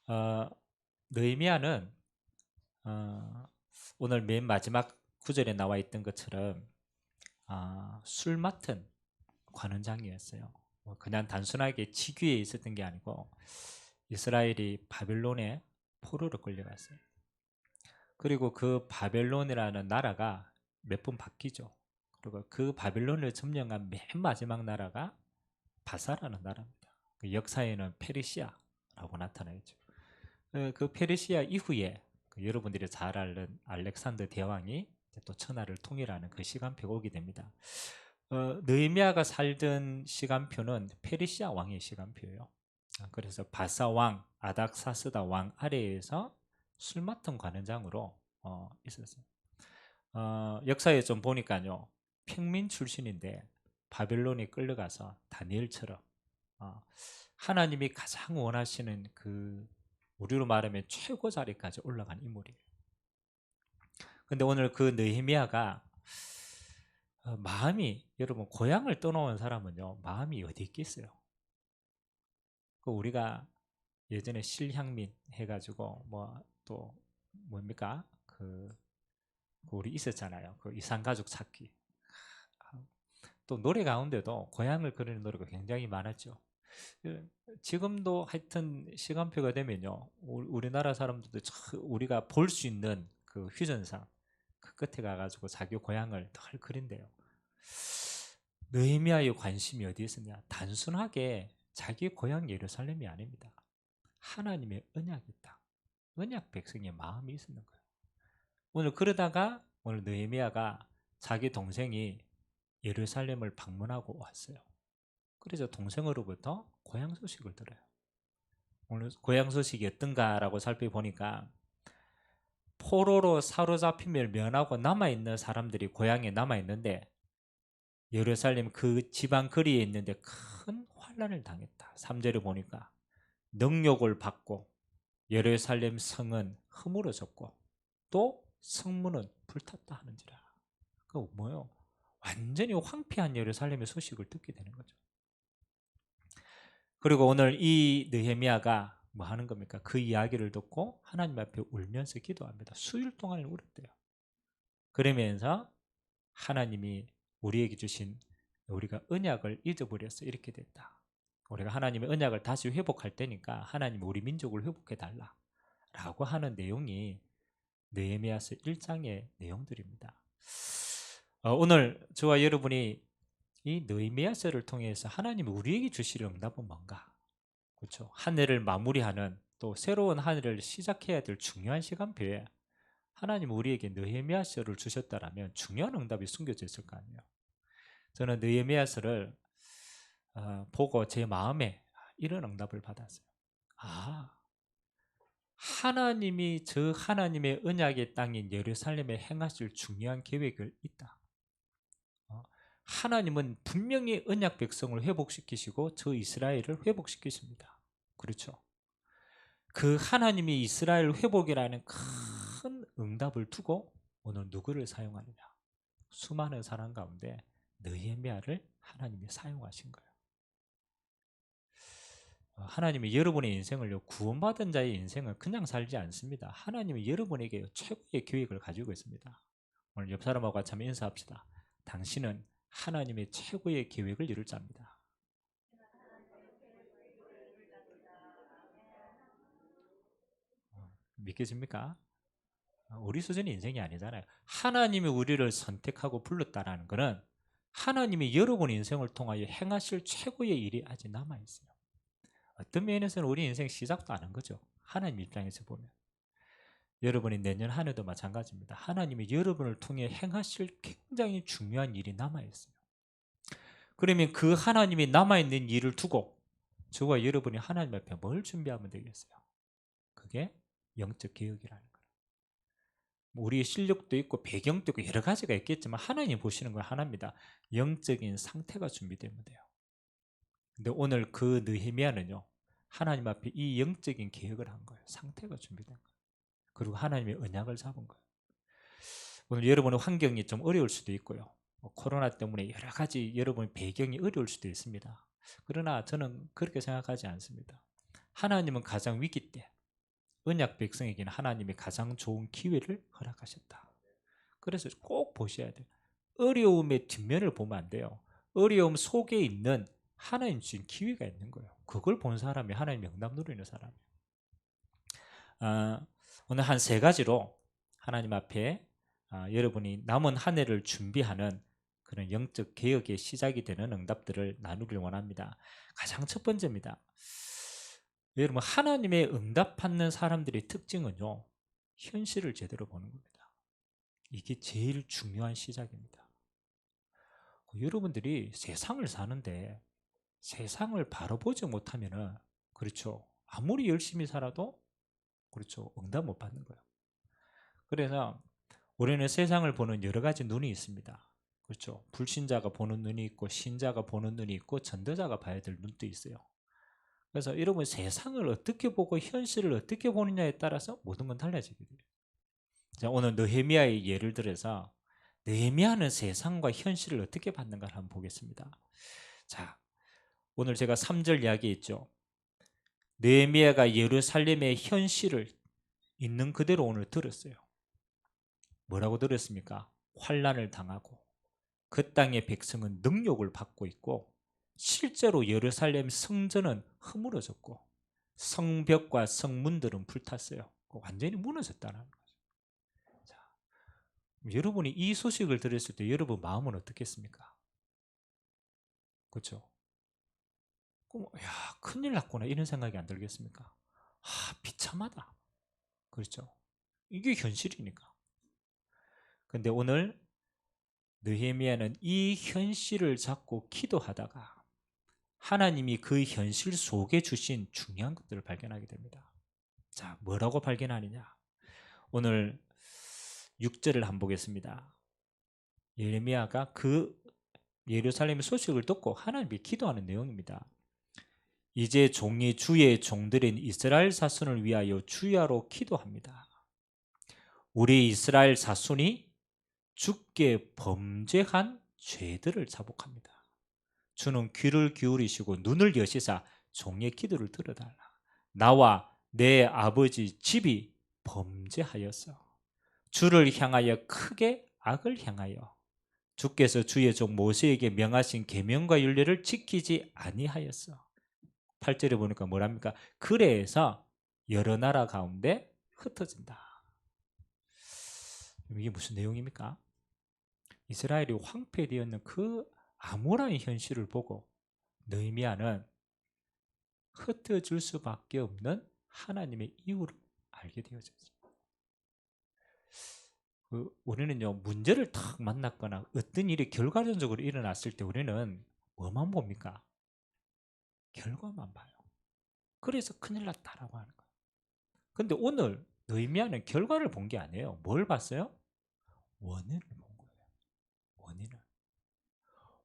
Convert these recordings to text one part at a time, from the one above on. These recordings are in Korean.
어, 느헤미야는 오늘 맨 마지막 구절에 나와 있던 것처럼 술 맡은 관원장이었어요. 그냥 단순하게 직위에 있었던 게 아니고 이스라엘이 바벨론에 포로로 끌려갔어요. 그리고 그 바벨론이라는 나라가 몇 번 바뀌죠. 그리고 그 바벨론을 점령한 맨 마지막 나라가 바사라는 나라입니다. 그 역사에는 페르시아라고 나타나죠. 그 페르시아 이후에 여러분들이 잘 아는 알렉산더 대왕이 또 천하를 통일하는 그 시간표가 오게 됩니다. 느헤미야가 살던 시간표는 페르시아 왕의 시간표예요. 그래서 바사 왕, 아닥사스다 왕 아래에서 술 맡은 관원장으로 있었어요. 역사에 좀 보니까요, 평민 출신인데 바벨론에 끌려가서 다니엘처럼 어, 하나님이 가장 원하시는 그 우리로 말하면 최고 자리까지 올라간 인물이에요. 근데 오늘 그 느헤미야가 마음이, 여러분 고향을 떠나온 사람은요 마음이 어디 있겠어요? 그 우리가 예전에 실향민 해가지고 뭐 또 뭡니까 그 우리 있었잖아요. 그 이산가족 찾기. 또 노래 가운데도 고향을 그리는 노래가 굉장히 많았죠. 지금도 하여튼 시간표가 되면요, 우리나라 사람들도 우리가 볼 수 있는 그 휴전상 그 끝에 가가지고 자기 고향을 늘 그린대요. 느헤미야의 관심이 어디에 있었냐? 단순하게 자기 고향 예루살렘이 아닙니다. 하나님의 언약이 있다. 언약 백성의 마음이 있었는 거예요. 오늘 그러다가 오늘 느헤미야가 자기 동생이 예루살렘을 방문하고 왔어요. 그래서 동생으로부터 고향 소식을 들어요. 오늘 고향 소식이 어떤가라고 살펴보니까 포로로 사로잡힘을 면하고 남아있는 사람들이 고향에 남아있는데 예루살렘 그 지방 거리에 있는데 큰 환란을 당했다. 3절에 보니까 능욕을 받고 예루살렘 성은 허물어졌고 또 성문은 불탔다 하는지라. 그 뭐예요? 완전히 황폐한 예루살렘의 소식을 듣게 되는 거죠. 그리고 오늘 이 느헤미야가 뭐 하는 겁니까? 그 이야기를 듣고 하나님 앞에 울면서 기도합니다. 수일 동안 울었대요. 그러면서 하나님이 우리에게 주신 우리가 언약을 잊어버렸어. 이렇게 됐다. 우리가 하나님의 언약을 다시 회복할 때니까 하나님 우리 민족을 회복해 달라 라고 하는 내용이 느헤미야서 1장의 내용들입니다. 오늘 저와 여러분이 이 느헤미야서를 통해서 하나님이 우리에게 주실 응답은 뭔가? 그렇죠. 한 해를 마무리하는 또 새로운 한 해를 시작해야 될 중요한 시간표에 하나님 우리에게 느헤미야서를 주셨다라면 중요한 응답이 숨겨져 있을 거 아니에요. 저는 느헤미야서를 보고 제 마음에 이런 응답을 받았어요. 아, 하나님이 저 하나님의 언약의 땅인 예루살렘에 행하실 중요한 계획을 있다. 하나님은 분명히 언약 백성을 회복시키시고 저 이스라엘을 회복시키십니다. 그렇죠. 그 하나님이 이스라엘 회복이라는 큰 응답을 두고 오늘 누구를 사용하느냐? 수많은 사람 가운데 느헤미야를 하나님이 사용하신 거예요. 하나님이 여러분의 인생을요, 구원받은 자의 인생을 그냥 살지 않습니다. 하나님이 여러분에게 최고의 계획을 가지고 있습니다. 오늘 옆 사람하고 같이 한번 인사합시다. 당신은 하나님의 최고의 계획을 이룰 자입니다. 믿겨집니까? 우리 수준의 인생이 아니잖아요. 하나님이 우리를 선택하고 불렀다라는 것은 하나님이 여러분 인생을 통하여 행하실 최고의 일이 아직 남아있어요. 어떤 면에서는 우리 인생 시작도 안 한 거죠. 하나님 입장에서 보면. 여러분이 내년 한 해도 마찬가지입니다. 하나님이 여러분을 통해 행하실 굉장히 중요한 일이 남아있어요. 그러면 그 하나님이 남아있는 일을 두고 저와 여러분이 하나님 앞에 뭘 준비하면 되겠어요? 그게 영적 개혁이라는 거예요. 우리의 실력도 있고 배경도 있고 여러 가지가 있겠지만 하나님 보시는 건 하나입니다. 영적인 상태가 준비되면 돼요. 근데 오늘 그 느헤미야는요, 하나님 앞에 이 영적인 개혁을 한 거예요. 상태가 준비된 거예요. 그리고 하나님의 언약을 잡은 거예요. 오늘 여러분의 환경이 좀 어려울 수도 있고요. 코로나 때문에 여러 가지 여러분의 배경이 어려울 수도 있습니다. 그러나 저는 그렇게 생각하지 않습니다. 하나님은 가장 위기 때 언약 백성에게는 하나님이 가장 좋은 기회를 허락하셨다. 그래서 꼭 보셔야 돼요. 어려움의 뒷면을 보면 안 돼요. 어려움 속에 있는 하나님 주신 기회가 있는 거예요. 그걸 본 사람이 하나님의 응답 누리는 사람이에요. 오늘 한 3가지로 하나님 앞에 여러분이 남은 한 해를 준비하는 그런 영적 개혁의 시작이 되는 응답들을 나누길 원합니다. 가장 첫 번째입니다. 여러분, 하나님의 응답받는 사람들의 특징은요, 현실을 제대로 보는 겁니다. 이게 제일 중요한 시작입니다. 여러분들이 세상을 사는데 세상을 바로 보지 못하면은, 그렇죠, 아무리 열심히 살아도, 그렇죠, 응답 못 받는 거예요. 그래서 우리는 세상을 보는 여러 가지 눈이 있습니다. 그렇죠. 불신자가 보는 눈이 있고, 신자가 보는 눈이 있고, 전도자가 봐야 될 눈도 있어요. 그래서 여러분, 세상을 어떻게 보고 현실을 어떻게 보느냐에 따라서 모든 건 달라지게 돼요. 자, 오늘 느헤미야의 예를 들어서 느헤미야는 세상과 현실을 어떻게 봤는가를 한번 보겠습니다. 자, 오늘 제가 3절 이야기했죠. 느헤미야가 예루살렘의 현실을 있는 그대로 오늘 들었어요. 뭐라고 들었습니까? 환난을 당하고 그 땅의 백성은 능욕을 받고 있고, 실제로 예루살렘 성전은 허물어졌고 성벽과 성문들은 불탔어요. 완전히 무너졌다는 거죠. 자, 여러분이 이 소식을 들었을 때 여러분 마음은 어떻겠습니까? 그렇죠? 야, 큰일 났구나, 이런 생각이 안 들겠습니까? 비참하다. 그렇죠? 이게 현실이니까. 근데 오늘 느헤미야는 이 현실을 잡고 기도하다가 하나님이 그 현실 속에 주신 중요한 것들을 발견하게 됩니다. 자, 뭐라고 발견하느냐? 오늘 6절을 한번 보겠습니다. 예레미야가 그 예루살렘의 소식을 듣고 하나님께 기도하는 내용입니다. 이제 종이 주의 종들인 이스라엘 자손을 위하여 주야로 기도합니다. 우리 이스라엘 자손이 주께 범죄한 죄들을 자복합니다. 주는 귀를 기울이시고 눈을 여시사 종의 기도를 들어달라. 나와 내 아버지 집이 범죄하였어. 주를 향하여 크게 악을 행하여 주께서 주의 종 모세에게 명하신 계명과 율례를 지키지 아니하였어. 8절에 보니까 뭐랍니까? 그래서 여러 나라 가운데 흩어진다. 이게 무슨 내용입니까? 이스라엘이 황폐되었는 그 암울한 현실을 보고 느헤미야는 흩어질 수밖에 없는 하나님의 이유를 알게 되어졌어요. 우리는요, 문제를 탁 만났거나 어떤 일이 결과론적으로 일어났을 때 우리는 뭐만 봅니까? 결과만 봐요. 그래서 큰일 났다라고 하는 거예요. 근데 오늘 느헤미야는 결과를 본 게 아니에요. 뭘 봤어요? 원인을 본 거예요. 원인을.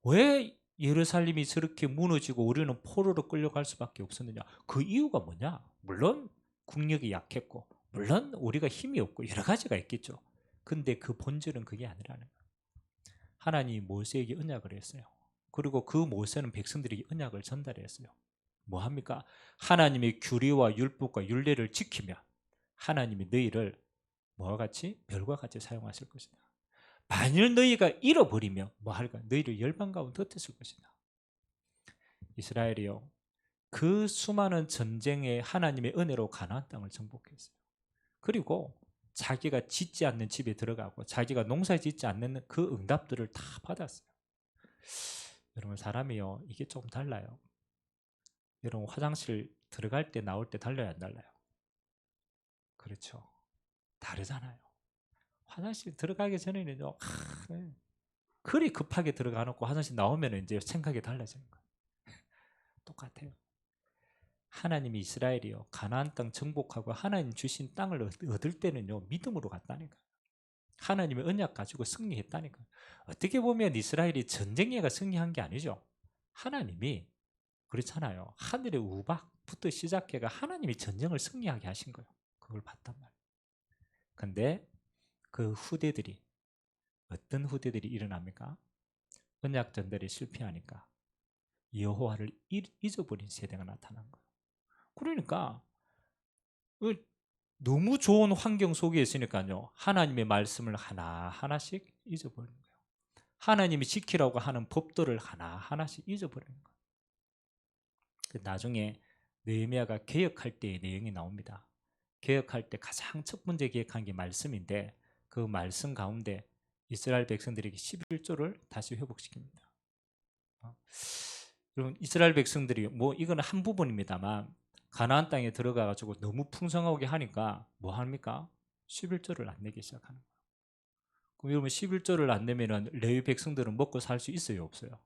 왜 예루살렘이 저렇게 무너지고 우리는 포로로 끌려갈 수밖에 없었느냐? 그 이유가 뭐냐? 물론 국력이 약했고, 물론 우리가 힘이 없고 여러 가지가 있겠죠. 근데 그 본질은 그게 아니라는 거예요. 하나님이 모세에게 언약을 했어요. 그리고 그 모세는 백성들에게 언약을 전달했어요. 뭐 합니까? 하나님의 규례와 율법과 율례를 지키면 하나님이 너희를 뭐와 같이? 별과 같이 사용하실 것이다. 만일 너희가 잃어버리면 뭐 할까? 너희를 열방 가운데 흩어질 것이다. 이스라엘이요, 그 수많은 전쟁에 하나님의 은혜로 가나안 땅을 정복했어요. 그리고 자기가 짓지 않는 집에 들어가고 자기가 농사 짓지 않는 그 응답들을 다 받았어요. 여러분, 사람이요, 이게 좀 달라요. 여러분, 화장실 들어갈 때 나올 때 달라요, 안 달라요? 그렇죠. 다르잖아요. 화장실 들어가기 전에는요, 그리 급하게 들어가 놓고 화장실 나오면 이제 생각이 달라지는 거예요. 똑같아요. 하나님이 이스라엘이요, 가나안 땅 정복하고 하나님 주신 땅을 얻을 때는요, 믿음으로 갔다니까. 하나님의 언약 가지고 승리했다니까. 어떻게 보면 이스라엘이 전쟁에가 승리한 게 아니죠. 하나님이, 그렇잖아요, 하늘의 우박부터 시작해가 하나님이 전쟁을 승리하게 하신 거예요. 그걸 봤단 말이에요. 근데 그 후대들이, 어떤 후대들이 일어납니까? 언약 전달이 실패하니까 여호와를 잊어버린 세대가 나타난 거예요. 그러니까 너무 좋은 환경 속에 있으니까요. 하나님의 말씀을 하나하나씩 잊어버리는 거예요. 하나님이 지키라고 하는 법도를 하나하나씩 잊어버리는 거예요. 나중에 느헤미야가 개혁할 때의 내용이 나옵니다. 개혁할 때 가장 첫 번째 개혁한 게 말씀인데 그 말씀 가운데 이스라엘 백성들에게 11조를 다시 회복시킵니다. 여러분 이스라엘 백성들이 뭐 이거는 한 부분입니다만 가나안 땅에 들어가 가지고 너무 풍성하게 하니까 뭐 합니까? 11조를 안 내기 시작하는 거예요. 그럼 여러분 11조를 안 내면은 레위 백성들은 먹고 살 수 있어요, 없어요?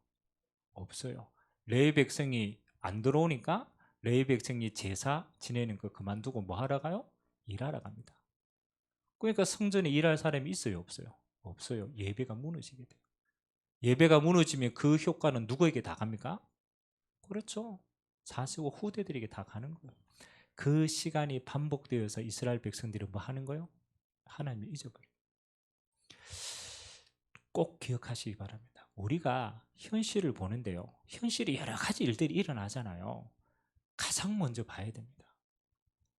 없어요. 레위 백성이 안 들어오니까 레위 백성이 제사 지내는 거 그만두고 뭐 하러 가요? 일하러 갑니다. 그러니까 성전에 일할 사람이 있어요, 없어요? 없어요. 예배가 무너지게 돼요. 예배가 무너지면 그 효과는 누구에게 다 갑니까? 그렇죠. 45 후대들에게 다 가는 거예요. 그 시간이 반복되어서 이스라엘 백성들이 뭐 하는 거예요? 하나님을 잊어버려요. 꼭 기억하시기 바랍니다. 우리가 현실을 보는데요. 현실이 여러 가지 일들이 일어나잖아요. 가장 먼저 봐야 됩니다.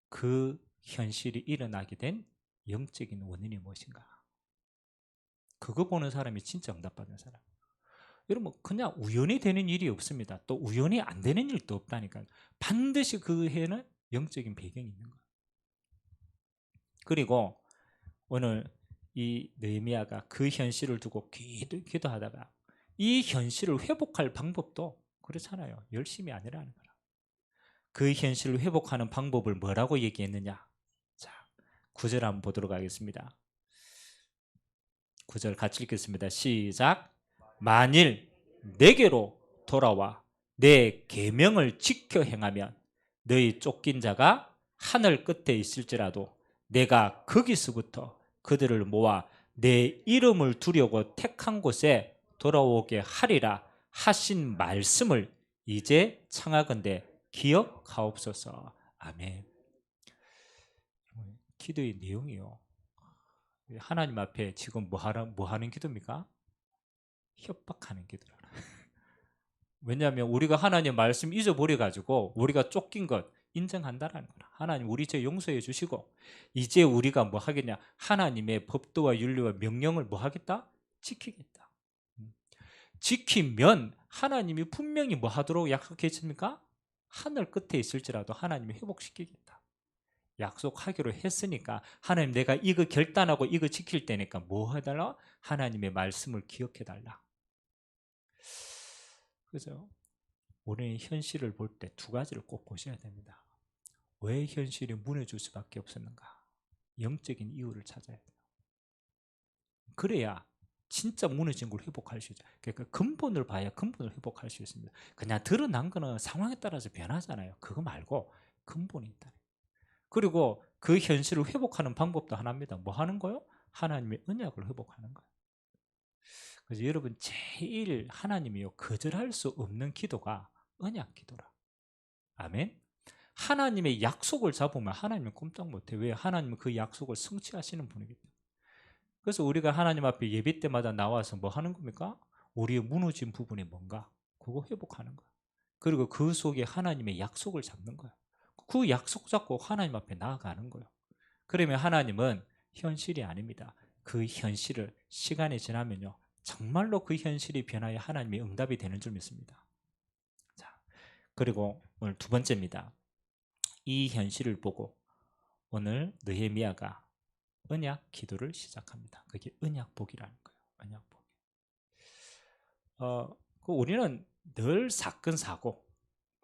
그 현실이 일어나게 된 영적인 원인이 무엇인가? 그거 보는 사람이 진짜 응답받는 사람. 여러분 그냥 우연히 되는 일이 없습니다. 또 우연히 안 되는 일도 없다니까요. 반드시 그 해는 영적인 배경이 있는 거예요. 그리고 오늘 이 느헤미야가 그 현실을 두고 기도하다가 이 현실을 회복할 방법도 그렇잖아요. 열심히 아니라는 거라. 그 현실을 회복하는 방법을 뭐라고 얘기했느냐? 자, 9절 한번 보도록 하겠습니다. 9절 같이 읽겠습니다. 시작. 만일 내게로 돌아와 내 계명을 지켜 행하면 너희 쫓긴 자가 하늘 끝에 있을지라도 내가 거기서부터 그들을 모아 내 이름을 두려고 택한 곳에 돌아오게 하리라 하신 말씀을 이제 청하건대 기억하옵소서. 아멘. 기도의 내용이요. 하나님 앞에 지금 뭐 하는 기도입니까? 협박하는 기도라. 왜냐하면 우리가 하나님 말씀 잊어버려가지고 우리가 쫓긴 것 인정한다라는 거라. 하나님 우리 죄 용서해 주시고 이제 우리가 뭐 하겠냐? 하나님의 법도와 윤리와 명령을 뭐 하겠다? 지키겠다. 지키면 하나님이 분명히 뭐 하도록 약속했습니까? 하늘 끝에 있을지라도 하나님이 회복시키겠다. 약속하기로 했으니까 하나님 내가 이거 결단하고 이거 지킬 때니까 뭐 해달라? 하나님의 말씀을 기억해달라. 그죠? 우리는 현실을 볼 때 두 가지를 꼭 보셔야 됩니다. 왜 현실이 무너질 수밖에 없었는가? 영적인 이유를 찾아야 돼요. 그래야 진짜 무너진 걸 회복할 수 있죠. 그러니까 근본을 봐야 근본을 회복할 수 있습니다. 그냥 드러난 거는 상황에 따라서 변하잖아요. 그거 말고 근본이 있다. 그리고 그 현실을 회복하는 방법도 하나입니다. 뭐 하는 거요? 하나님의 언약을 회복하는 거예요. 그래서 여러분 제일 하나님이요 거절할 수 없는 기도가 언약 기도라. 아멘. 하나님의 약속을 잡으면 하나님은 꼼짝 못해. 왜? 하나님은 그 약속을 성취하시는 분이기 때문에. 그래서 우리가 하나님 앞에 예배 때마다 나와서 뭐 하는 겁니까? 우리의 무너진 부분이 뭔가 그거 회복하는 거야. 그리고 그 속에 하나님의 약속을 잡는 거야. 그 약속 잡고 하나님 앞에 나아가는 거예요. 그러면 하나님은 현실이 아닙니다. 그 현실을 시간이 지나면요 정말로 그 현실이 변하여 하나님의 응답이 되는 줄 믿습니다. 자, 그리고 오늘 두 번째입니다. 이 현실을 보고 오늘 느헤미야가 언약 기도를 시작합니다. 그게 언약복이라는 거예요. 언약복. 우리는 늘 사건 사고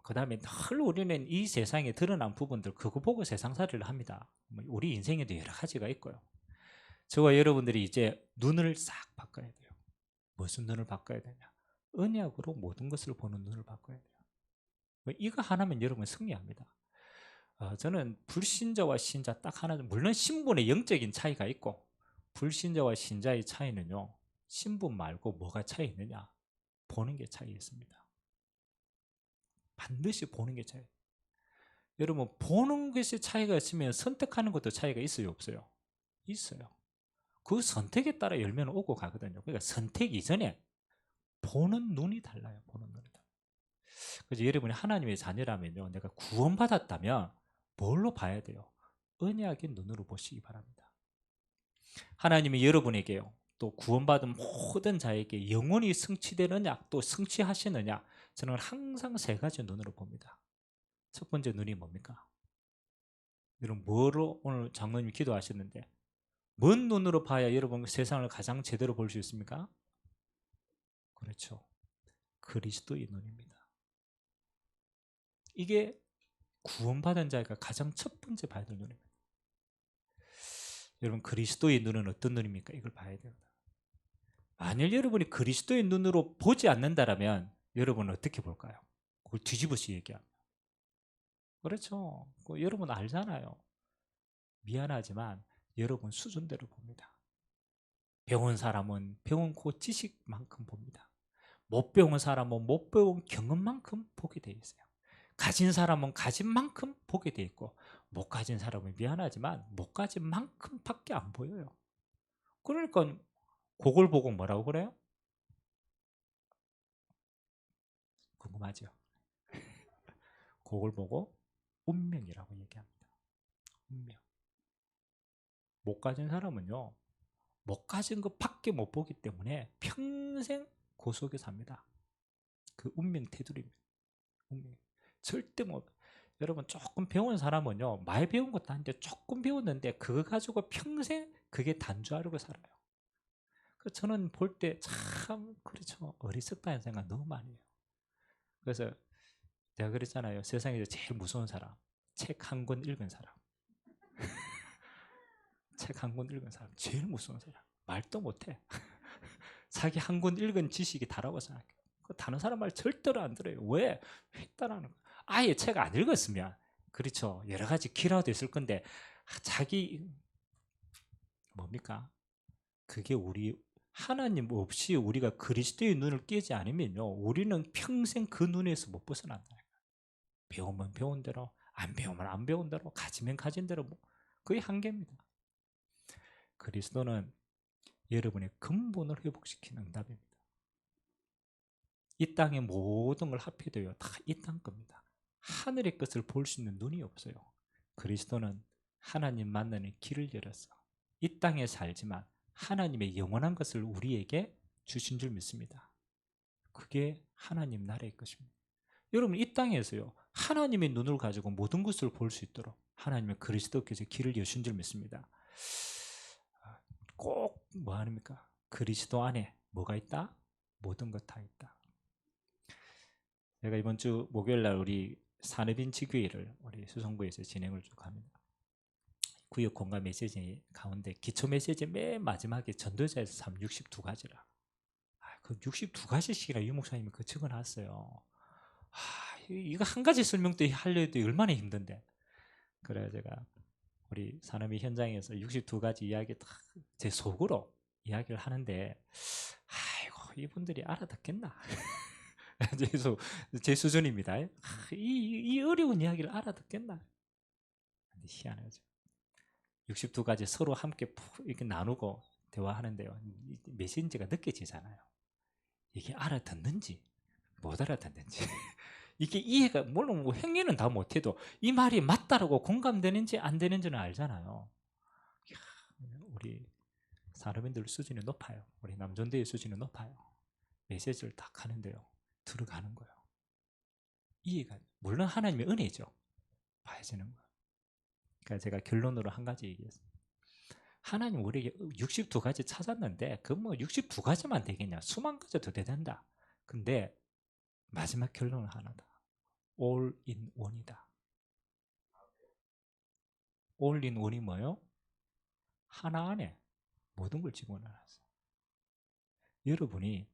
그다음에 늘 우리는 이 세상에 드러난 부분들 그거 보고 세상살이를 합니다. 우리 인생에도 여러 가지가 있고요. 저와 여러분들이 이제 눈을 싹 바꿔야 돼요. 무슨 눈을 바꿔야 되냐? 언약으로 모든 것을 보는 눈을 바꿔야 돼요. 이거 하나면 여러분 승리합니다. 저는 불신자와 신자 딱 하나, 물론 신분의 영적인 차이가 있고 불신자와 신자의 차이는요 신분 말고 뭐가 차이 있느냐? 보는 게 차이 있습니다. 반드시 보는 게 차이. 여러분 보는 것이 차이가 있으면 선택하는 것도 차이가 있어요, 없어요? 있어요. 그 선택에 따라 열매는 오고 가거든요. 그러니까 선택 이전에 보는 눈이 달라요. 보는 눈이 달라요. 그래서 여러분이 하나님의 자녀라면요, 내가 구원받았다면 뭘로 봐야 돼요? 언약의 눈으로 보시기 바랍니다. 하나님이 여러분에게요, 또 구원받은 모든 자에게 영원히 성취되느냐, 또 성취하시느냐, 저는 항상 세 가지 눈으로 봅니다. 첫 번째 눈이 뭡니까? 여러분, 뭐로 오늘 장로님 기도하셨는데 뭔 눈으로 봐야 여러분 세상을 가장 제대로 볼 수 있습니까? 그렇죠. 그리스도의 눈입니다. 이게 구원받은 자가 가장 첫 번째 봐야 될 눈입니다. 여러분, 그리스도의 눈은 어떤 눈입니까? 이걸 봐야 됩니다. 만일 여러분이 그리스도의 눈으로 보지 않는다면 여러분은 어떻게 볼까요? 그걸 뒤집어서 얘기합니다. 그렇죠. 여러분 알잖아요. 미안하지만 여러분 수준대로 봅니다. 배운 사람은 배운 그 지식만큼 봅니다. 못 배운 사람은 못 배운 경험만큼 보게 돼 있어요. 가진 사람은 가진 만큼 보게 돼 있고, 못 가진 사람은 미안하지만 못 가진 만큼밖에 안 보여요. 그러니까 그걸 보고 뭐라고 그래요? 궁금하죠? 그걸 보고 운명이라고 얘기합니다. 운명. 못 가진 사람은요, 못 가진 것밖에 못 보기 때문에 평생 그 속에 삽니다. 그 운명 테두리입니다. 운명. 절대 못. 여러분, 조금 배운 사람은요, 많이 배운 것도 아닌데 조금 배웠는데 그거 가지고 평생 그게 단주하려고 살아요. 그래서 저는 볼 때 참, 그렇죠, 어리석다는 생각 너무 많이 해요. 그래서 제가 그랬잖아요. 세상에서 제일 무서운 사람, 책 한 권 읽은 사람. 책 한 권 읽은 사람 제일 무서운 사람. 말도 못해. 자기 한 권 읽은 지식이 다라고 생각해요. 다른 사람 말 절대로 안 들어요. 왜? 획단하는 거. 아예 책 안 읽었으면, 그렇죠, 여러 가지 기라도 있을 건데, 자기 뭡니까? 그게 우리 하나님 없이 우리가 그리스도의 눈을 깨지 않으면요, 우리는 평생 그 눈에서 못 벗어난다. 배우면 배운 대로, 안 배우면 안 배운 대로, 가지면 가진 대로, 그게 한계입니다. 그리스도는 여러분의 근본을 회복시키는 응답입니다. 이 땅의 모든 걸 합해도요, 다 이 땅 겁니다. 하늘의 것을 볼 수 있는 눈이 없어요. 그리스도는 하나님 만나는 길을 열었어. 이 땅에 살지만 하나님의 영원한 것을 우리에게 주신 줄 믿습니다. 그게 하나님 나라의 것입니다. 여러분, 이 땅에서요, 하나님의 눈을 가지고 모든 것을 볼 수 있도록 하나님의 그리스도께서 길을 여신 줄 믿습니다. 꼭 뭐 아닙니까? 그리스도 안에 뭐가 있다? 모든 것 다 있다. 제가 이번 주 목요일 날 우리 산업인치교회를 우리 수성구에서 진행을 쭉 합니다. 구역 공감 메시지 가운데 기초 메시지 맨 마지막에 전도자에서 62가지라. 그 62가지씩이나 유 목사님이 그 적어놨어요. 이거 한 가지 설명도 하려도 얼마나 힘든데. 그래 제가 우리 산업인 현장에서 62가지 이야기 다 제 속으로 이야기를 하는데, 아이고 이분들이 알아듣겠나? 제 수준입니다. 이 어려운 이야기를 알아듣겠나? 근데 희한하죠. 62가지 서로 함께 푹 이렇게 나누고 대화하는데요, 메시지가 느껴지잖아요. 이게 알아듣는지 못 알아듣는지. 이게 이해가, 물론 뭐 행위는 다 못해도 이 말이 맞다라고 공감되는지 안 되는지는 알잖아요. 우리 산업인들 수준이 높아요. 우리 남전대의 수준이 높아요. 메시지를 딱 하는데요, 들어가는 거예요. 이해가, 물론 하나님의 은혜죠. 봐야지는 거예요. 그러니까 제가 결론으로 한 가지 얘기했어요. 하나님 우리에게 62가지 찾았는데 그 뭐 62가지만 되겠냐? 수만 가지도 된다. 근데 마지막 결론은 하나다. All in one이다. All in one이 뭐예요? 하나 안에 모든 걸 집어넣었어요. 여러분이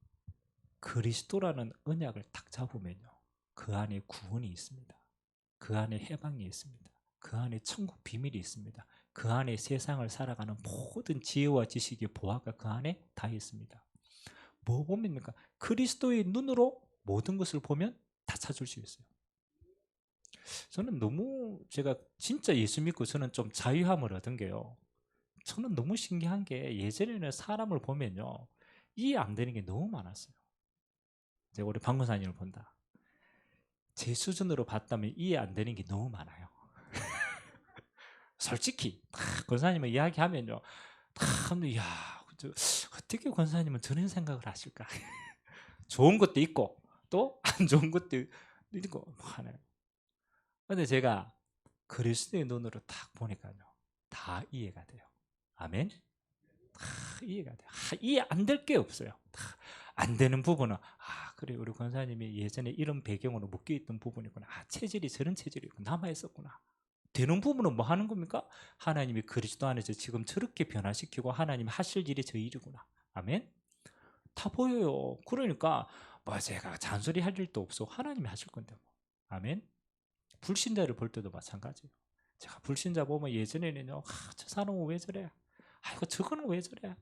그리스도라는 언약을 딱 잡으면요, 그 안에 구원이 있습니다. 그 안에 해방이 있습니다. 그 안에 천국 비밀이 있습니다. 그 안에 세상을 살아가는 모든 지혜와 지식의 보화가 그 안에 다 있습니다. 뭐 봅니까? 그리스도의 눈으로 모든 것을 보면 다 찾을 수 있어요. 저는 너무, 제가 진짜 예수 믿고 저는 좀 자유함을 얻은 게요, 저는 너무 신기한 게 예전에는 사람을 보면요, 이해 안 되는 게 너무 많았어요. 제가 우리 박무사님을 본다. 제 수준으로 봤다면 이해 안 되는 게 너무 많아요. 솔직히 권사님을 이야기하면요, 야, 어떻게 권사님은 저런 생각을 하실까? 좋은 것도 있고 또 안 좋은 것도 있고 뭐 하나요. 근데 제가 그리스도의 눈으로 딱 보니까요, 다 이해가 돼요. 아멘. 다 이해가 돼요. 이해 안 될 게 없어요. 다 안 되는 부분은 그래, 우리 권사님이 예전에 이런 배경으로 묶여 있던 부분이구나. 체질이 저런 체질이고 남아 있었구나. 되는 부분은 뭐 하는 겁니까? 하나님이 그리스도 안에서 지금 저렇게 변화시키고 하나님이 하실 일이 저 일이구나. 아멘. 다 보여요. 그러니까 뭐 제가 잔소리 할 일도 없어. 하나님이 하실 건데 뭐. 아멘. 불신자를 볼 때도 마찬가지예요. 제가 불신자 보면 예전에는요, 저 사람은 왜 저래? 아이고, 저거는 왜 저래?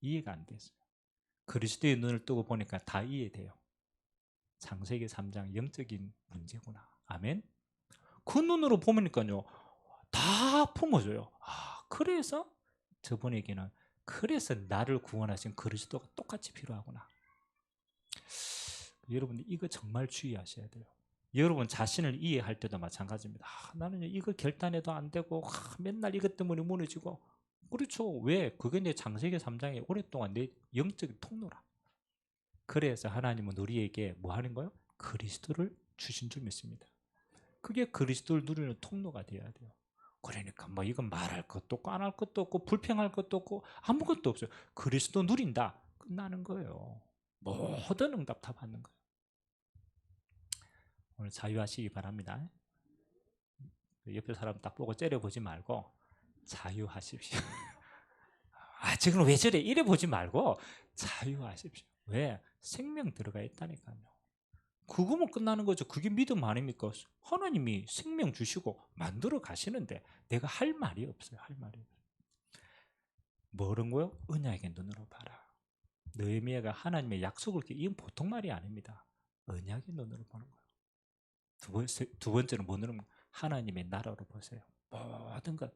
이해가 안 됐어요. 그리스도의 눈을 뜨고 보니까 다 이해돼요. 창세기 3장 영적인 문제구나. 아멘. 그 눈으로 보니까요, 다 품어줘요. 그래서 저분에게는, 그래서 나를 구원하신 그리스도가 똑같이 필요하구나. 여러분, 이거 정말 주의하셔야 돼요. 여러분 자신을 이해할 때도 마찬가지입니다. 나는 이거 결단해도 안 되고 맨날 이것 때문에 무너지고. 그렇죠. 왜? 그게 내 창세기 3장에 오랫동안 내 영적인 통로라. 그래서 하나님은 우리에게 뭐 하는 거예요? 그리스도를 주신 줄 믿습니다. 그게 그리스도를 누리는 통로가 돼야 돼요. 그러니까 뭐 이건 말할 것도 없고 안 할 것도 없고 불평할 것도 없고 아무것도 없어요. 그리스도 누린다. 끝나는 거예요. 모든 응답 다 받는 거예요. 오늘 자유하시기 바랍니다. 옆에 사람 딱 보고 째려보지 말고 자유하십시오. 지금 왜 저래? 이래 보지 말고 자유하십시오. 왜? 생명 들어가 있다니까요. 그거면 끝나는 거죠. 그게 믿음 아닙니까? 하나님이 생명 주시고 만들어 가시는데 내가 할 말이 없어요. 할 말이 없어요. 뭐는 거요? 언약의 눈으로 봐라. 느헤미야가 하나님의 약속을 이건 보통 말이 아닙니다. 언약의 눈으로 보는 거예요. 두 번째는 뭐는 하나님의 나라로 보세요. 모든 것.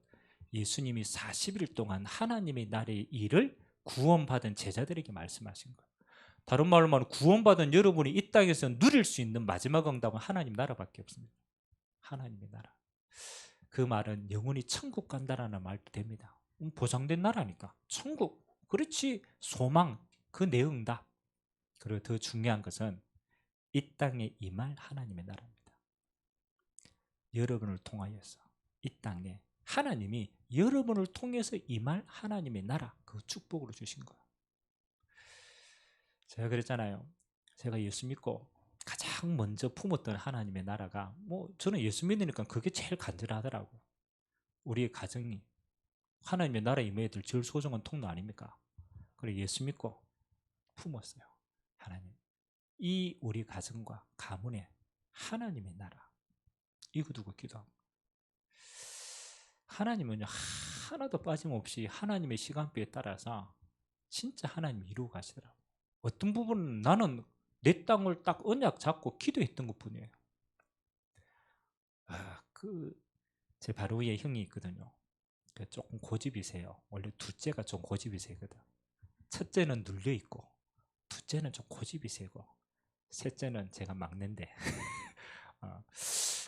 예수님이 40일 동안 하나님의 나라의 일을 구원받은 제자들에게 말씀하신 거예요. 다른 말로 말하면 구원받은 여러분이 이 땅에서 누릴 수 있는 마지막 응답은 하나님 나라밖에 없습니다. 하나님의 나라. 그 말은 영원히 천국 간다라는 말도 됩니다. 보장된 나라니까. 천국. 그렇지. 소망. 그 내응답. 그리고 더 중요한 것은 이 땅에 임할 하나님의 나라입니다. 여러분을 통하여서 이 땅에 하나님이 여러분을 통해서 임할 하나님의 나라, 그 축복으로 주신 거예요. 제가 그랬잖아요. 제가 예수 믿고 가장 먼저 품었던 하나님의 나라가, 저는 예수 믿으니까 그게 제일 간절하더라고. 우리의 가정이 하나님의 나라에 임해야 될 제일 소중한 통로 아닙니까? 그래 예수 믿고 품었어요. 하나님, 이 우리 가정과 가문에 하나님의 나라, 이거 두고 기도하고, 하나님은요 하나도 빠짐없이 하나님의 시간표에 따라서 진짜 하나님 이루어 가시더라고요. 어떤 부분은 나는 내 땅을 딱 언약 잡고 기도했던 것 뿐이에요. 제 바로 위에 형이 있거든요. 조금 고집이세요. 원래 둘째가 좀 고집이 세거든. 첫째는 눌려 있고, 둘째는 좀 고집이 세고, 셋째는 제가 막내인데.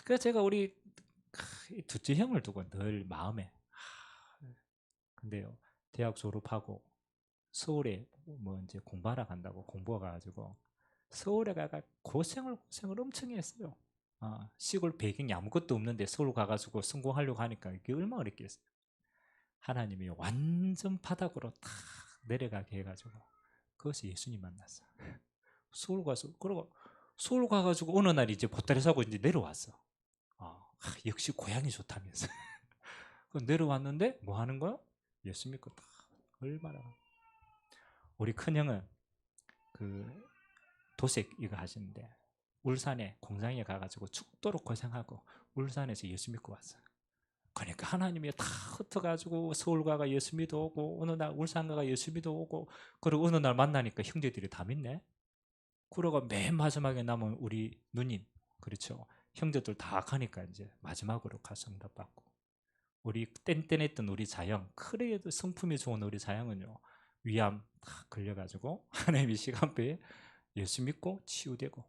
그래서 제가 우리 둘째 형을 두고 늘 마음에, 근데요, 대학 졸업하고 서울에 이제 공부하러 간다고 공부가 가지고 서울에 가가 고생을 엄청 했어요. 시골 배경이 아무것도 없는데 서울 가가지고 성공하려고 하니까 이게 얼마나 어렵겠어요. 하나님이 완전 바닥으로 탁 내려가게 해가지고 그것이 예수님 만났어. 서울 가서, 그러고 서울 가가지고 어느 날 이제 보따리 사고 이제 내려왔어. 역시 고향이 좋다면서. 내려왔는데 뭐 하는 거야? 예수 믿고 딱 얼마나. 우리 큰형은 그 도색 이거 하시는데 울산에 공장에 가가지고 죽도록 고생하고 울산에서 예수 믿고 왔어요. 그러니까 하나님이 다 흩어가지고 서울 가가 예수 믿어 오고 어느 날 울산 가가 예수 믿어 오고, 그리고 어느 날 만나니까 형제들이 다 믿네. 그러고 맨 마지막에 남은 우리 누님, 그렇죠, 형제들 다 가니까 이제 마지막으로 가서 응답받고, 우리 뗀뗀했던 우리 자영, 그래도 성품이 좋은 우리 자영은요 위암 다 걸려가지고 하나님의 시간표에 예수 믿고 치유되고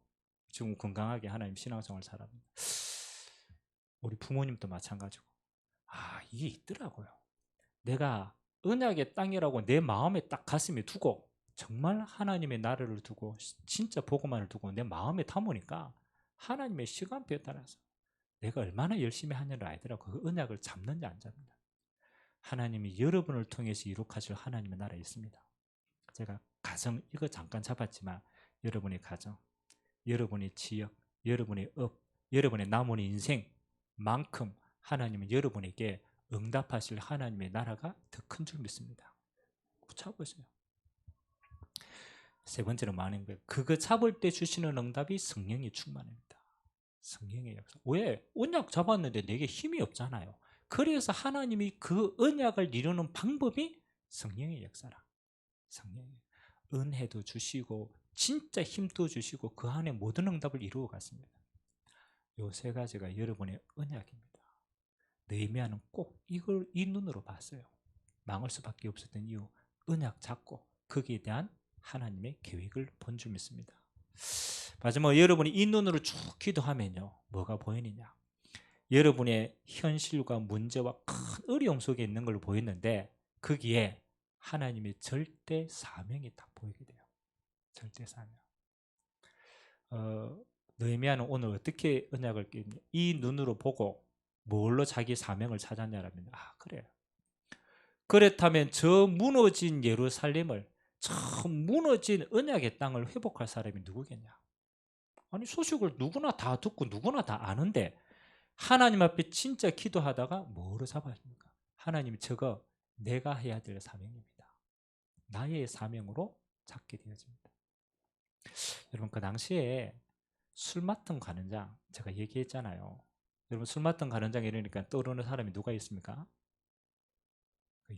지금 건강하게 하나님 신앙생활 살아갑니다. 우리 부모님도 마찬가지고 이게 있더라고요. 내가 언약의 땅이라고 내 마음에 딱 가슴에 두고 정말 하나님의 나라를 두고 진짜 복음만을 두고 내 마음에 담으니까 하나님의 시간표에 따라서 내가 얼마나 열심히 하냐를 알더라고. 그 언약을 잡는지 안 잡는지. 하나님이 여러분을 통해서 이룩하실 하나님의 나라에 있습니다. 제가 가정 이거 잠깐 잡았지만 여러분의 가정, 여러분의 지역, 여러분의 업, 여러분의 남은 인생만큼 하나님은 여러분에게 응답하실 하나님의 나라가 더 큰 줄 믿습니다. 잡으세요. 세 번째로 많은 거예요. 그거 잡을 때 주시는 응답이 성령의 충만입니다. 성령의 역사. 왜? 언약 잡았는데 내게 힘이 없잖아요. 그래서 하나님이 그 언약을 이루는 방법이 성령의 역사라. 성령의 은혜도 주시고 진짜 힘도 주시고 그 안에 모든 응답을 이루어 갔습니다. 요 세 가지가 여러분의 언약입니다. 느헤미야는 꼭 이걸 이 눈으로 봤어요. 망할 수밖에 없었던 이유, 언약 잡고 거기에 대한 하나님의 계획을 본 줄 믿습니다. 마지막 여러분이 이 눈으로 쭉 기도하면요, 뭐가 보이느냐? 여러분의 현실과 문제와 큰 어려움 속에 있는 걸로 보였는데 거기에 하나님의 절대 사명이 딱 보이게 돼요. 절대 사명. 느헤미야는 오늘 어떻게 언약을 끼냐? 이 눈으로 보고 뭘로 자기 사명을 찾았냐라면 그래요. 그렇다면 저 무너진 예루살렘을, 저 무너진 언약의 땅을 회복할 사람이 누구겠냐? 아니 소식을 누구나 다 듣고 누구나 다 아는데 하나님 앞에 진짜 기도하다가 뭐로 잡아줍니까? 하나님 저거 내가 해야 될 사명입니다. 나의 사명으로 잡게 되어집니다. 여러분 그 당시에 술 맡은 관원장 제가 얘기했잖아요. 여러분 술 맡은 관원장 이러니까 떠오르는 사람이 누가 있습니까?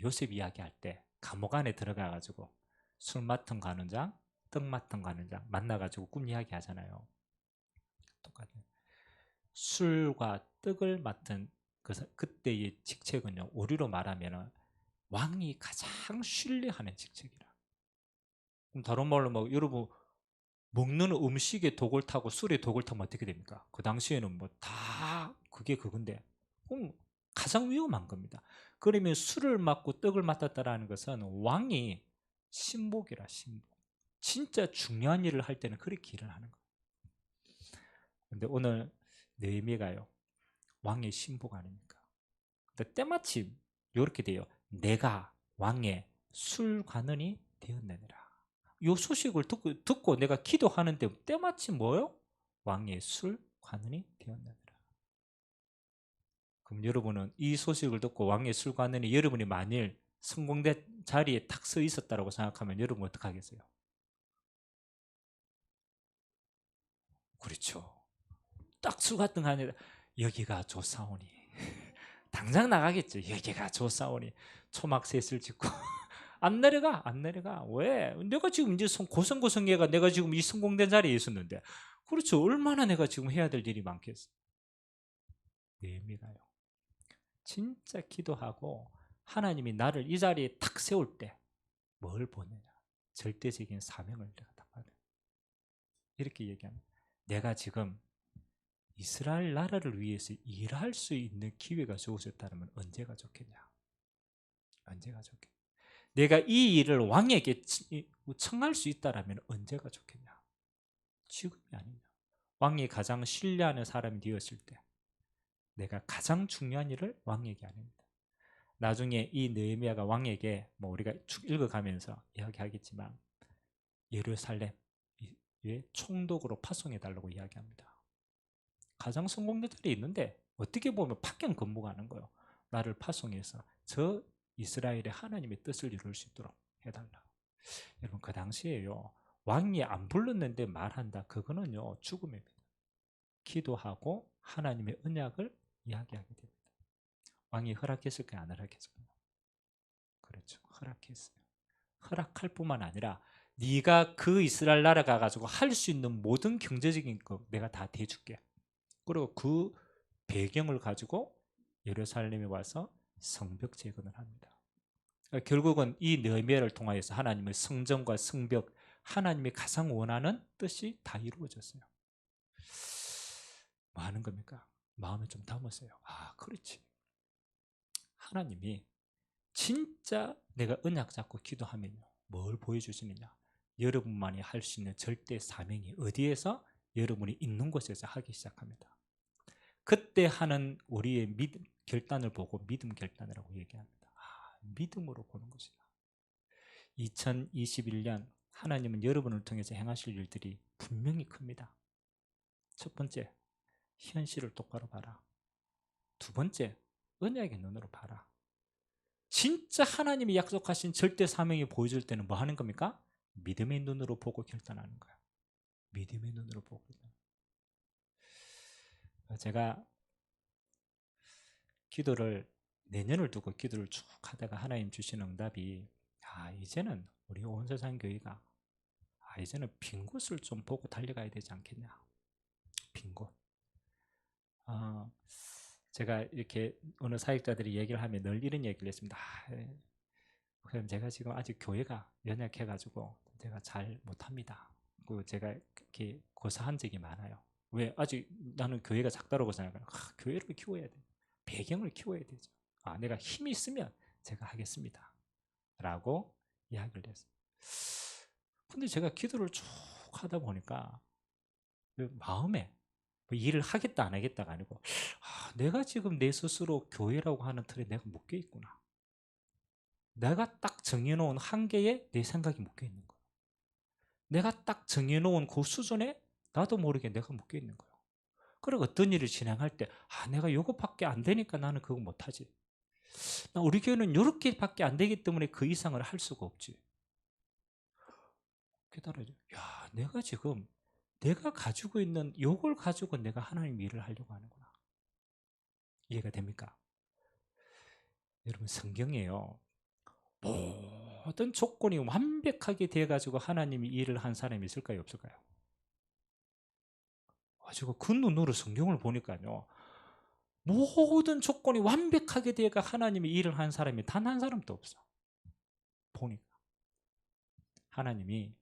요셉 이야기할 때 감옥 안에 들어가가지고 술 맡은 관원장, 떡 맡은 관원장 만나가지고 꿈 이야기 하잖아요. 똑같아요. 술과 떡을 맡은 그때의 직책은요, 우리로 말하면 왕이 가장 신뢰하는 직책이라. 그럼 다른 말로 여러분 먹는 음식에 독을 타고 술에 독을 타면 어떻게 됩니까? 그 당시에는 뭐 다 그게 그건데 가장 위험한 겁니다. 그러면 술을 맡고 떡을 맡았다라는 것은 왕이 신복이라, 신복. 진짜 중요한 일을 할 때는 그렇게 일을 하는 거예요. 근데 오늘 느헤미야가요, 왕의 신복 아닙니까? 근데 때마침 이렇게 돼요. 내가 왕의 술관원이 되었느니라. 이 소식을 듣고 내가 기도하는데 때마침 뭐요? 왕의 술관원이 되었느니라. 그럼 여러분은 이 소식을 듣고 왕의 술관원이 여러분이 만일 성공된 자리에 딱 서 있었다고 생각하면 여러분 어떻게 하겠어요? 그렇죠. 딱 술 같은 거 아니라 여기가 좋사오니 당장 나가겠죠. 여기가 좋사오니 초막셋을 짓고 안 내려가, 안 내려가. 왜? 내가 지금 이제 고성고성해가 내가 지금 이 성공된 자리에 있었는데, 그렇죠. 얼마나 내가 지금 해야 될 일이 많겠어. 의미가요. 진짜 기도하고 하나님이 나를 이 자리에 탁 세울 때 뭘 보느냐? 절대적인 사명을 내가 딱 받아요. 이렇게 얘기합니다. 내가 지금 이스라엘 나라를 위해서 일할 수 있는 기회가 주어졌다면 언제가 좋겠냐? 언제가 좋겠냐? 내가 이 일을 왕에게 청할 수 있다라면 언제가 좋겠냐? 지금이 아니냐? 왕이 가장 신뢰하는 사람이 되었을 때 내가 가장 중요한 일을 왕에게 아닙니다. 나중에 이 느헤미야가 왕에게 우리가 쭉 읽어가면서 이야기하겠지만 예루살렘에 총독으로 파송해 달라고 이야기합니다. 가장 성공된 자리에 있는데 어떻게 보면 파견 근무가는 거예요. 나를 파송해서 저 이스라엘의 하나님의 뜻을 이룰 수 있도록 해달라. 여러분 그 당시에요, 왕이 안 불렀는데 말한다, 그거는요 죽음입니다. 기도하고 하나님의 언약을 이야기하게 됩니다. 왕이 허락했을까요? 안 허락했을까요? 그렇죠. 허락했어요. 허락할 뿐만 아니라 네가 그 이스라엘 나라 가가지고 할 수 있는 모든 경제적인 거 내가 다 대줄게. 그리고 그 배경을 가지고 예루살렘에 와서 성벽 재건을 합니다. 결국은 이 느헤미야를 통하여서 하나님의 성전과 성벽, 하나님이 가장 원하는 뜻이 다 이루어졌어요. 뭐 하는 겁니까? 마음에 좀 담으세요. 그렇지. 하나님이 진짜 내가 언약 잡고 기도하면요, 뭘 보여주시느냐? 여러분만이 할 수 있는 절대 사명이 어디에서? 여러분이 있는 곳에서 하기 시작합니다. 그때 하는 우리의 믿음 결단을 보고 믿음 결단이라고 얘기합니다. 믿음으로 보는 것이다. 2021년 하나님은 여러분을 통해서 행하실 일들이 분명히 큽니다. 첫 번째, 현실을 똑바로 봐라. 두 번째, 언약의 눈으로 봐라. 진짜 하나님이 약속하신 절대 사명이 보여줄 때는 뭐 하는 겁니까? 믿음의 눈으로 보고 결단하는 거예요. 믿음의 눈으로 보고. 제가 기도를, 내년을 두고 기도를 쭉 하다가 하나님 주신 응답이, 이제는 우리 온 세상 교회가 이제는 빈 곳을 좀 보고 달려가야 되지 않겠냐. 빈 곳. 제가 이렇게 어느 사역자들이 얘기를 하면 늘 이런 얘기를 했습니다. 그럼 제가 지금 아직 교회가 연약해가지고 제가 잘 못합니다. 그 제가 이렇게 고사한 적이 많아요. 왜? 아직 나는 교회가 작다라고 생각해요. 교회를 키워야 돼. 배경을 키워야 되죠. 내가 힘이 있으면 제가 하겠습니다. 라고 이야기를 했어요. 근데 제가 기도를 쭉 하다 보니까 마음에 일을 하겠다 안 하겠다가 아니고 내가 지금 내 스스로 교회라고 하는 틀에 내가 묶여 있구나. 내가 딱 정해놓은 한계에 내 생각이 묶여 있는 거예요. 내가 딱 정해놓은 그 수준에 나도 모르게 내가 묶여 있는 거예요. 그리고 어떤 일을 진행할 때 내가 이것밖에 안 되니까 나는 그거 못하지. 우리 교회는 이렇게밖에 안 되기 때문에 그 이상을 할 수가 없지. 깨달아져. 내가 지금 내가 가지고 있는 요걸 가지고 내가 하나님 일을 하려고 하는구나. 이해가 됩니까? 여러분, 성경에요, 모든 조건이 완벽하게 돼가지고 하나님이 일을 한 사람이 있을까요? 없을까요? 가지고 그 눈으로 성경을 보니까요, 모든 조건이 완벽하게 돼가 하나님이 일을 한 사람이 단 한 사람도 없어. 보니까 하나님이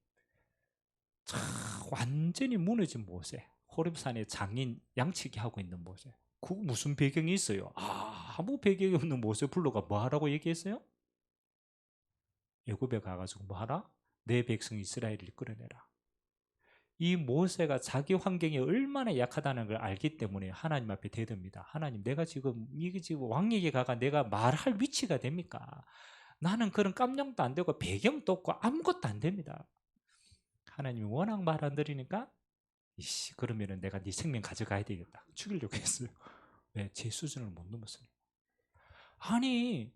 완전히 무너진 모세, 호렙산에 장인 양치기 하고 있는 모세, 그 무슨 배경이 있어요? 아무 배경이 없는 모세 불러가 뭐 하라고 얘기했어요? 애굽에 가가지고 뭐 하라? 내 백성 이스라엘을 이끌어내라. 이 모세가 자기 환경이 얼마나 약하다는 걸 알기 때문에 하나님 앞에 대듭니다. 하나님, 내가 지금 이게 지금 왕에게 가가 내가 말할 위치가 됩니까? 나는 그런 깜냥도 안 되고 배경도 없고 아무것도 안 됩니다. 하나님이 워낙 말 안 들으니까 그러면은 내가 네 생명 가져가야 되겠다. 죽이려고 했어요. 왜? 제 수준을 못 넘었으니까. 아니,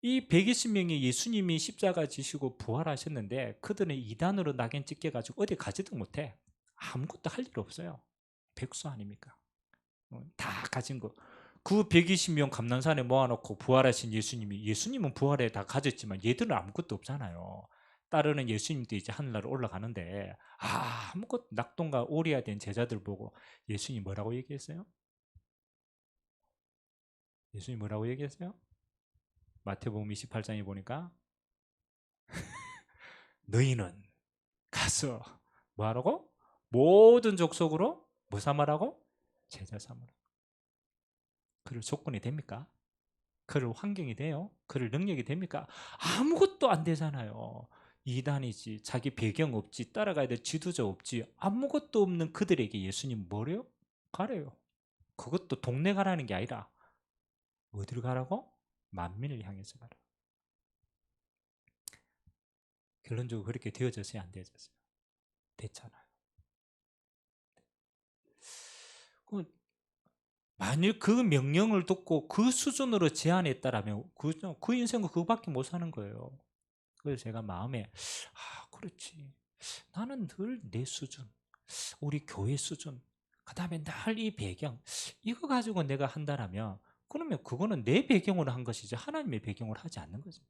이 120명이 예수님이 십자가 지시고 부활하셨는데 그들은 이단으로 낙인 찍혀가지고 어디 가지도 못해. 아무것도 할 일 없어요. 백수 아닙니까? 다 가진 거. 그 120명 감난산에 모아놓고 부활하신 예수님은 부활에 다 가졌지만 얘들은 아무것도 없잖아요. 따르는 예수님도 이제 하늘나라 올라가는데 아무것도 낙동과 오리야 된 제자들 보고 예수님 뭐라고 얘기했어요? 예수님 뭐라고 얘기했어요? 마태복음 28장에 보니까 너희는 가서 뭐 하라고? 모든 족속으로 뭐 삼으라고? 제자 삼으라. 그럴 조건이 됩니까? 그럴 환경이 돼요? 그럴 능력이 됩니까? 아무것도 안 되잖아요. 이단이지, 자기 배경 없지, 따라가야 될 지도자 없지, 아무것도 없는 그들에게 예수님 뭐래요? 가래요. 그것도 동네 가라는 게 아니라 어디로 가라고? 만민을 향해서 가라. 결론적으로 그렇게 되어졌어요, 안 되어졌어요? 됐잖아요. 만일 그 명령을 듣고 그 수준으로 제한했다라면 그 인생은 그거밖에 못 사는 거예요. 그래서 제가 마음에 그렇지, 나는 늘 내 수준, 우리 교회 수준, 그 다음에 늘 이 배경, 이거 가지고 내가 한다라면 그러면 그거는 내 배경으로 한 것이지 하나님의 배경으로 하지 않는 거죠.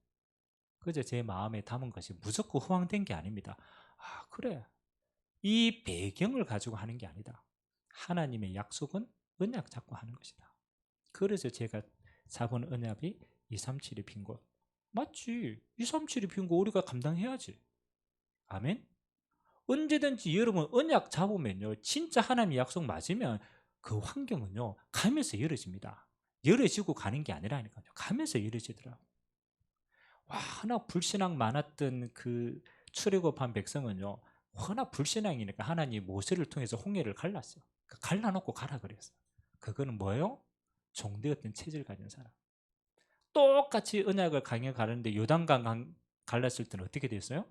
그저 제 마음에 담은 것이 무조건 허황된 게 아닙니다. 그래, 이 배경을 가지고 하는 게 아니다. 하나님의 약속은 언약 잡고 하는 것이다. 그래서 제가 잡은 언약이 237이 빈 곳. 맞지? 237이 빈 곳 우리가 감당해야지. 아멘? 언제든지 여러분 언약 잡으면요, 진짜 하나님의 약속 맞으면 그 환경은요 가면서 열어집니다. 열어지고 가는 게 아니라니까요. 가면서 열어지더라고요. 워낙 불신앙 많았던 그 출애굽한 백성은요, 워낙 불신앙이니까 하나님이 모세를 통해서 홍해를 갈랐어요. 갈라놓고 가라 그랬어요. 그거는 뭐예요? 종되었던 체질 가진 사람. 똑같이 언약을 강에 가는데 요단강 갈랐을 때는 어떻게 됐어요?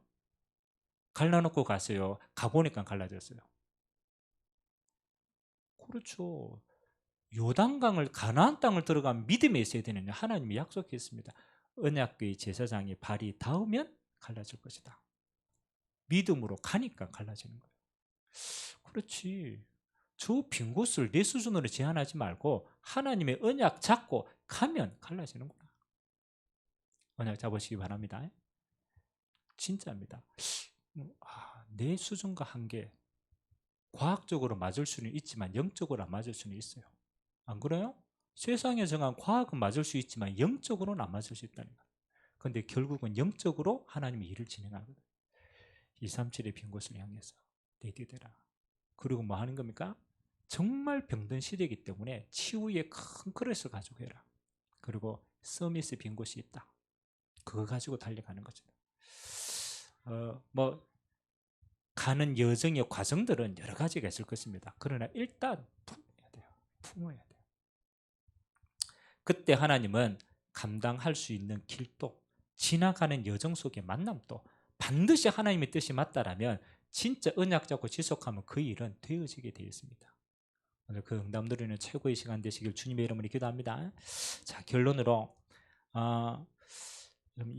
갈라놓고 갔어요. 가보니까 갈라졌어요. 그렇죠. 요단강을, 가나안 땅을 들어가면 믿음에 있어야 되느냐? 하나님이 약속했습니다. 언약궤 제사장이 발이 닿으면 갈라질 것이다. 믿음으로 가니까 갈라지는 거예요. 그렇지. 저 빈 곳을 내 수준으로 제한하지 말고 하나님의 언약 잡고 가면 갈라지는구나. 언약 잡으시기 바랍니다. 진짜입니다. 내 수준과 한계, 과학적으로 맞을 수는 있지만 영적으로 안 맞을 수는 있어요. 안 그래요? 세상에 정한 과학은 맞을 수 있지만 영적으로는 안 맞을 수 있다는 거예요. 그런데 결국은 영적으로 하나님이 일을 진행하거든요. 237의 빈 곳을 향해서 내디뎌라. 그리고 뭐 하는 겁니까? 정말 병든 시대이기 때문에 치유의 큰 그릇을 가지고 해라. 그리고 서밋의 빈 곳이 있다. 그거 가지고 달려가는 거죠. 뭐 가는 여정의 과정들은 여러 가지가 있을 것입니다. 그러나 일단 품어야 돼요. 품어야 돼요. 그때 하나님은 감당할 수 있는 길도, 지나가는 여정 속의 만남도 반드시 하나님의 뜻이 맞다라면 진짜 언약 잡고 지속하면 그 일은 되어지게 되어 있습니다. 오늘 그 응답 누리는 최고의 시간 되시길 주님의 이름으로 기도합니다. 자, 결론으로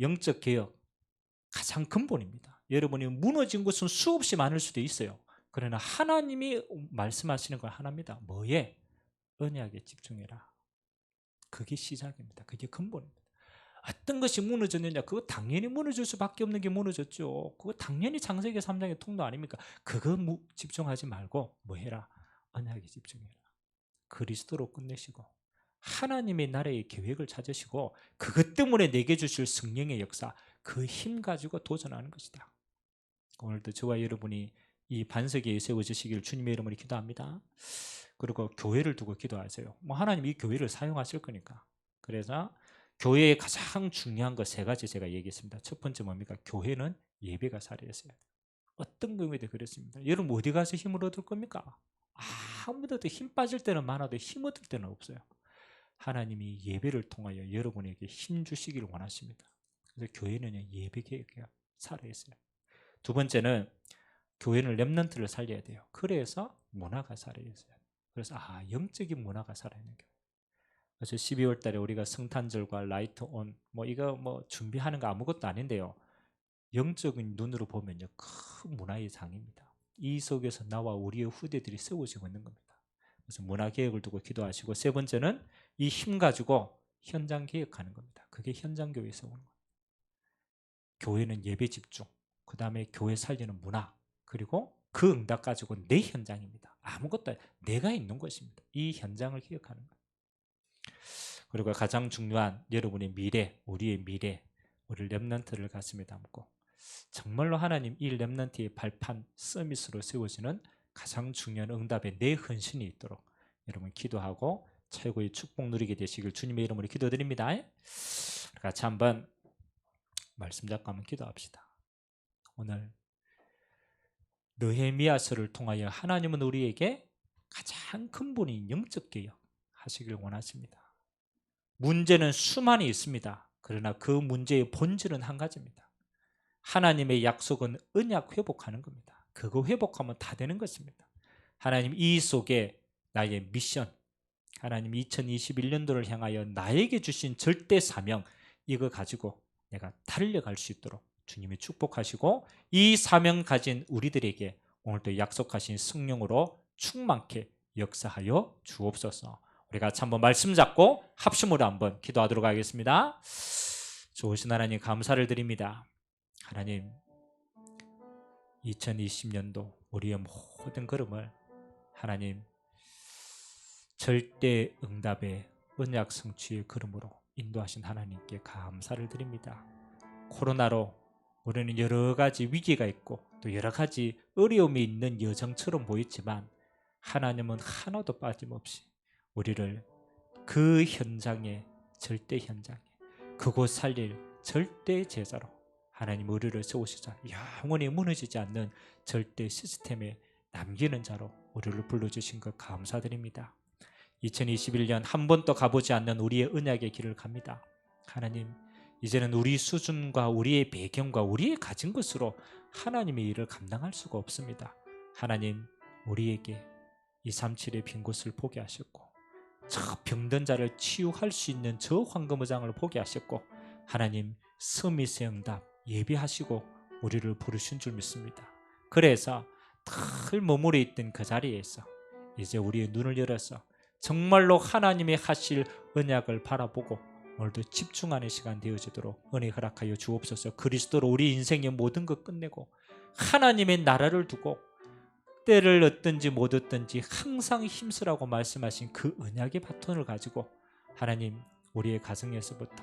영적 개혁 가장 근본입니다. 여러분이 무너진 곳은 수없이 많을 수도 있어요. 그러나 하나님이 말씀하시는 건 하나입니다. 뭐에? 언약에 집중해라. 그게 시작입니다. 그게 근본입니다. 어떤 것이 무너졌느냐? 그거 당연히 무너질 수밖에 없는 게 무너졌죠. 그거 당연히 창세기 3장의 통도 아닙니까? 그거 집중하지 말고 뭐 해라? 언약에 집중해라. 그리스도로 끝내시고 하나님의 나라의 계획을 찾으시고 그것 때문에 내게 주실 성령의 역사, 그 힘 가지고 도전하는 것이다. 오늘도 저와 여러분이 이 반석에 세워지시길 주님의 이름으로 기도합니다. 그리고 교회를 두고 기도하세요. 뭐 하나님 이 교회를 사용하실 거니까. 그래서 교회의 가장 중요한 것 세 가지 제가 얘기했습니다. 첫 번째 뭡니까? 교회는 예배가 살아있어야 돼요. 어떤 경우에도 그렇습니다. 여러분 어디 가서 힘을 얻을 겁니까? 아무데도 힘 빠질 때는 많아도 힘 얻을 때는 없어요. 하나님이 예배를 통하여 여러분에게 힘 주시기를 원하십니다. 그래서 교회는 예배 계획이 살아있어요. 두 번째는 교회는 렘넌트를 살려야 돼요. 그래서 문화가 살아있어요. 그래서 영적인 문화가 살아있는 교회. 그래서 12월 달에 우리가 성탄절과 라이트 온 이거 준비하는 거 아무것도 아닌데요. 영적인 눈으로 보면요, 큰 문화의 장입니다. 이 속에서 나와 우리의 후대들이 세워지고 있는 겁니다. 그래서 문화 개혁을 두고 기도하시고, 세 번째는 이 힘 가지고 현장 개혁하는 겁니다. 그게 현장 교회에 세우는 거예요. 교회는 예배 집중, 그 다음에 교회 살리는 문화, 그리고 그 응답 가지고 내 현장입니다. 아무것도 내가 있는 것입니다. 이 현장을 기억하는 거예요. 그리고 가장 중요한 여러분의 미래, 우리의 미래, 우리 렘넌트를 가슴에 담고 정말로 하나님 이 렘넌트의 발판 서밋으로 세워지는 가장 중요한 응답에 내 헌신이 있도록 여러분 기도하고 최고의 축복 누리게 되시길 주님의 이름으로 기도드립니다. 같이 한번 말씀 잡고 한번 기도합시다. 오늘 느헤미야서를 통하여 하나님은 우리에게 가장 근본인 영적 개혁 하시길 원하십니다. 문제는 수많이 있습니다. 그러나 그 문제의 본질은 한 가지입니다. 하나님의 약속은 언약 회복하는 겁니다. 그거 회복하면 다 되는 것입니다. 하나님 이 속에 나의 미션, 하나님 2021년도를 향하여 나에게 주신 절대 사명, 이거 가지고 내가 달려갈 수 있도록 주님이 축복하시고 이 사명 가진 우리들에게 오늘도 약속하신 성령으로 충만케 역사하여 주옵소서. 우리 같이 한번 말씀 잡고 합심으로 한번 기도하도록 하겠습니다. 좋으신 하나님 감사를 드립니다. 하나님 2020년도 우리의 모든 걸음을 하나님 절대 응답의 언약 성취의 걸음으로 인도하신 하나님께 감사를 드립니다. 코로나로 우리는 여러 가지 위기가 있고 또 여러 가지 어려움이 있는 여정처럼 보였지만 하나님은 하나도 빠짐없이 우리를 그 현장에, 절대 현장에, 그곳 살릴 절대 제자로 하나님 우리를 세우시자 영원히 무너지지 않는 절대 시스템에 남기는 자로 우리를 불러주신 것 감사드립니다. 2021년 한 번도 가보지 않는 우리의 언약의 길을 갑니다. 하나님, 이제는 우리 수준과 우리의 배경과 우리의 가진 것으로 하나님의 일을 감당할 수가 없습니다. 하나님, 우리에게 237의 빈 곳을 보게 하셨고, 저 병든 자를 치유할 수 있는 저 황금의장을 보게 하셨고, 하나님 서밋의 응답 예비하시고 우리를 부르신 줄 믿습니다. 그래서 늘 머무르 있던 그 자리에서 이제 우리의 눈을 열어서 정말로 하나님의 하실 언약을 바라보고 오늘도 집중하는 시간 되어지도록 은혜 허락하여 주옵소서. 그리스도로 우리 인생의 모든 것 끝내고 하나님의 나라를 두고 때를 얻든지 못 얻든지 항상 힘쓰라고 말씀하신 그 언약의 바톤을 가지고 하나님, 우리의 가정에서부터,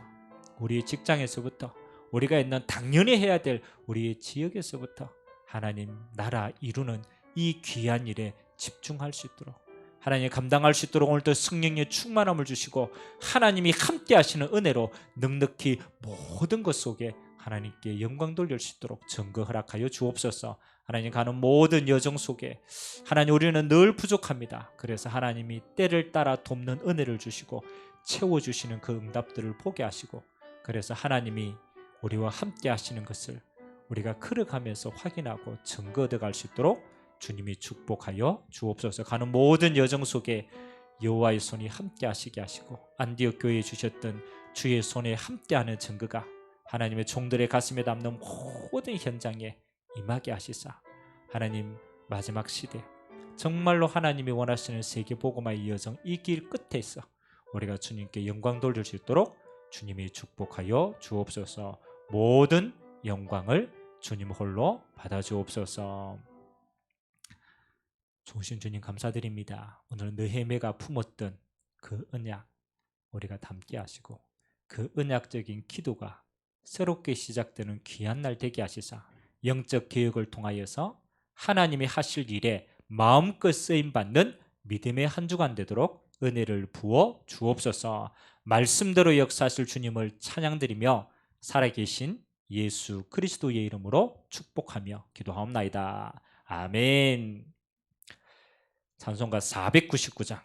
우리의 직장에서부터, 우리가 있는 당연히 해야 될 우리의 지역에서부터 하나님 나라 이루는 이 귀한 일에 집중할 수 있도록, 하나님 감당할 수 있도록 오늘도 성령의 충만함을 주시고 하나님이 함께 하시는 은혜로 넉넉히 모든 것 속에 하나님께 영광 돌릴 수 있도록 증거 허락하여 주옵소서. 하나님 가는 모든 여정 속에 하나님 우리는 늘 부족합니다. 그래서 하나님이 때를 따라 돕는 은혜를 주시고 채워주시는 그 응답들을 보게 하시고, 그래서 하나님이 우리와 함께 하시는 것을 우리가 걸어가면서 확인하고 증거 얻어갈 수 있도록 주님이 축복하여 주옵소서. 가는 모든 여정 속에 여호와의 손이 함께 하시게 하시고 안디옥 교회에 주셨던 주의 손에 함께하는 증거가 하나님의 종들의 가슴에 담는 모든 현장에 임하게 하시사 하나님 마지막 시대 정말로 하나님이 원하시는 세계복음화의 여정 이 길 끝에서 우리가 주님께 영광 돌릴 수 있도록 주님이 축복하여 주옵소서. 모든 영광을 주님 홀로 받아 주옵소서. 좋으신 주님 감사드립니다. 오늘 느헤미야가 품었던 그 언약 우리가 담게 하시고 그 언약적인 기도가 새롭게 시작되는 귀한 날 되게 하시사 영적 개혁을 통하여서 하나님이 하실 일에 마음껏 쓰임받는 믿음의 한 주간 되도록 은혜를 부어 주옵소서. 말씀대로 역사하실 주님을 찬양드리며 살아계신 예수 그리스도의 이름으로 축복하며 기도하옵나이다. 아멘. 찬송가 499장